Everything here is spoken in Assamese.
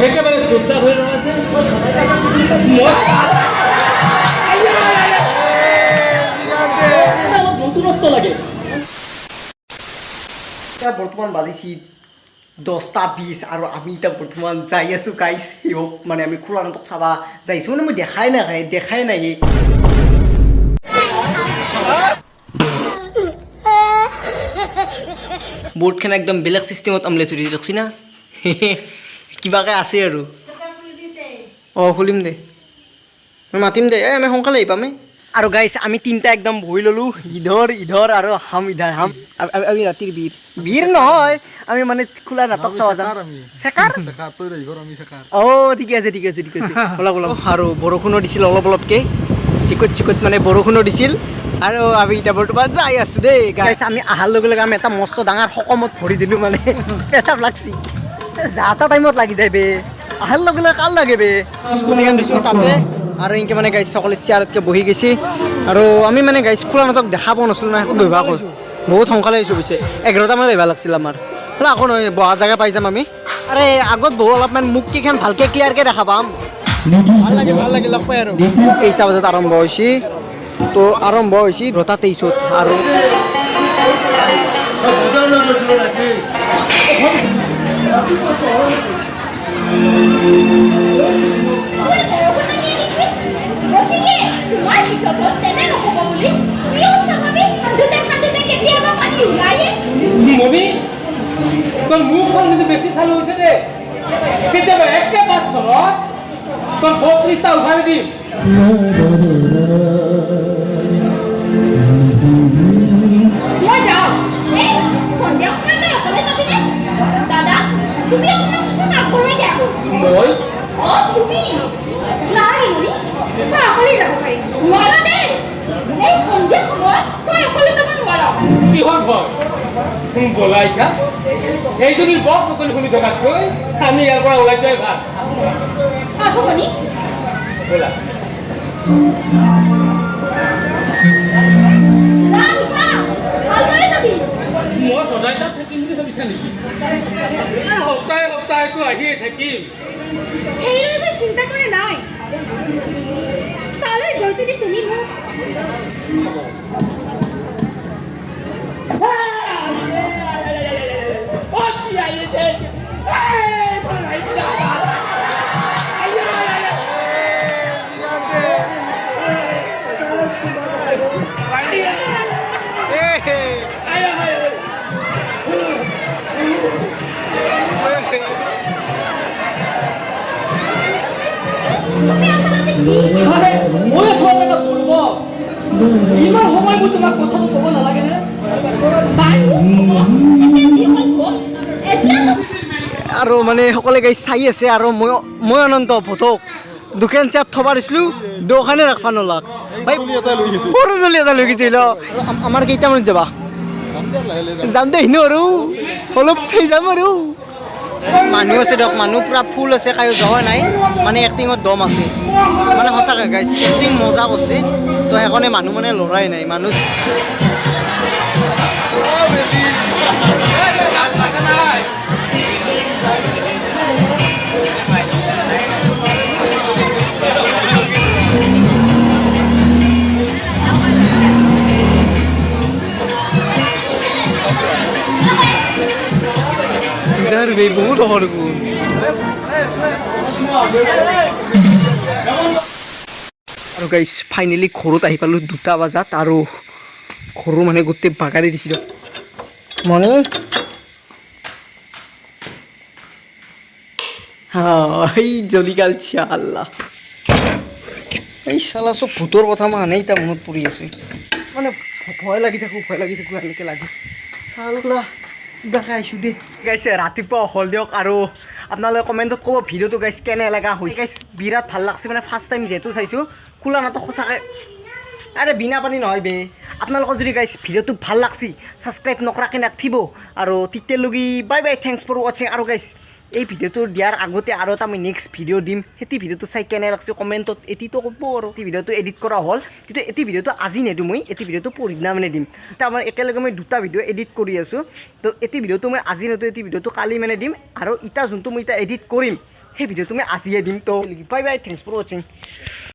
একেবারে চুপচাপ হয়ে রয়েছে নতুনত্ব লাগে বর্তমান বাজিছি 10:20 আর আমি এটা বর্তমান যাই আছো গাইস মানে আমি খোলা নাটক চাবা যাইছো মানে মই দেখাই নাই বোর্ডখান একদম বেলেগ সিস্টেমত অমলে চুরি ৰাখছি না কিবাকে আছে আৰু খুলিম দে মই মাতিম দে আমি সোনকালে আহি পামে আৰু গাইছ আমি তিনিটা একদম বহি ল'লোঁ ইধৰ আৰু হাম আমি ৰাতিৰ বীৰ নহয় আমি মানে খোলা নাটক চাব যাম চেকাৰ ঠিকে আছে বলা আৰু বৰষুণো দিছিল অলপকৈ চিকত মানে বৰষুণো দিছিল আৰু আমি এতিয়া বৰ্তমান যাই আছোঁ দেই গাইছ আমি অহাৰ লগে লগে আমি এটা মস্ত ডাঙৰ সকামত ভৰি দিলোঁ মানে পেচাব লাগছি যা এটা টাইমত লাগি যায় বে অহাৰ লগে লগে কাৰ লাগে বে স্কুটিখন দিছোঁ তাতে আৰু এনেকৈ মানে গাইছ সকলে চেয়াৰতকৈ বহি গৈছে আৰু আমি মানে গাইছ খোলা নাটক দেখা পোৱা নাছিলোঁ না এখন বহিবা কৈছোঁ বহুত সোনকালে আহিছোঁ পিছে 11টামানত আহিব লাগিছিল আমাৰ আকৌ নহয় বহা জেগা পাই যাম আমি আৰে আগত বহু অলপমান মুখকেইখন ভালকৈ ক্লিয়াৰকৈ দেখা পাম ভাল লাগে লগ পাই আৰু কেইটা বজাত আৰম্ভ হৈছে তো আৰম্ভ হৈছে 2:23 আৰু মনি তোৰ মুখখন কিন্তু বেশি চালু হয়েছে ৰে কেতিয়াবা একে পাচ্ছ তোৰ 32টা উঠাই দিম বলাইকা এইজনীৰ বৰ সকলো শুনি থকাতকৈ আমি ইয়াৰ পৰা ওলাই যোৱাই ভাল বলা মই সদায় তাত থাকিম বুলি ভাবিছা নেকি সপ্তাহেতো আহিয়ে থাকিম সেইদৰে চিন্তা কৰা নাই তালৈ গৈ যদি তুমি মোক ইমান সময় মই তোমাক কথাটো ক'ব নালাগে নে আৰু মানে সকলে গাই চাই আছে আৰু মই অনন্ত ভোটক দোকান চেয়াত থবা দিছিলোঁ দোকানে ৰাখবা নলাক সৰু চলি এটা লৈ গৈছিল আমাৰ কেইটামানত যাবা যাম দে হিনো আৰু অলপ চাই যাম আৰু মানুহ আছে দিয়ক মানুহ পূৰা ফুল আছে কায়ো যোৱা নাই মানে এক্টিঙত দম আছে মানে সঁচাকৈ গাইছ এক্টিং মজা কৰিছে তো সেইকাৰণে মানুহ মানে লৰাই নাই মানুহ বহুত আৰু গাইছ ফাইনেলি ঘৰত আহি পালোঁ 2টা বজাত আৰু ঘৰো মানে গোটেই বাগাৰি দিছিলোঁ মনে এই জলিকাল চাল্লা এই চালা চব ভূতৰ কথা মানে এতিয়া মনত পৰি আছে মানে ভয় লাগি থাকোঁ এনেকৈ লাগে চাল্লা কিবাকে আহিছোঁ দেই গাইছে ৰাতিপুৱা হ'ল দিয়ক আৰু আপোনালোকে কমেণ্টত ক'ব ভিডিঅ'টো গাইছ কেনে লগা হৈছে গাইছ বিৰাট ভাল লাগছে মানে ফাৰ্ষ্ট টাইম যিহেতু চাইছোঁ খোলা নাটক সঁচাকৈ আৰে বিনাপানী নহয় বে আপোনালোকৰ যদি গাইছ ভিডিঅ'টো ভাল লাগছি ছাবস্ক্ৰাইব নকৰাকৈ নাথাকিব আৰু তেতিয়ালৈকে বাই বাই থেংকছ ফৰ ৱাচিং আৰু গাইছ এই ভিডিঅ'টো দিয়াৰ আগতে আৰু এটা আমি নেক্সট ভিডিঅ' দিম সেই ভিডিঅ'টো চাই কেনে লাগছে কমেণ্টত এটিতো ক'ব আৰু এই ভিডিঅ'টো এডিট কৰা হ'ল কিন্তু এই ভিডিঅ'টো আজি নেদিওঁ মই এই ভিডিঅ'টো পৰহিদিনা মানে দিম এতিয়া আমাৰ একেলগে মই 2টা ভিডিঅ' এডিট কৰি আছোঁ তো এই ভিডিঅ'টো মই আজি নেদিওঁ এই ভিডিঅ'টো কালি মানে দিম আৰু ইটা যোনটো মই এতিয়া এডিট কৰিম সেই ভিডিঅ'টো মই আজিয়ে দিম তো বাই বাই থেংকছ ফৰ ৱাচিং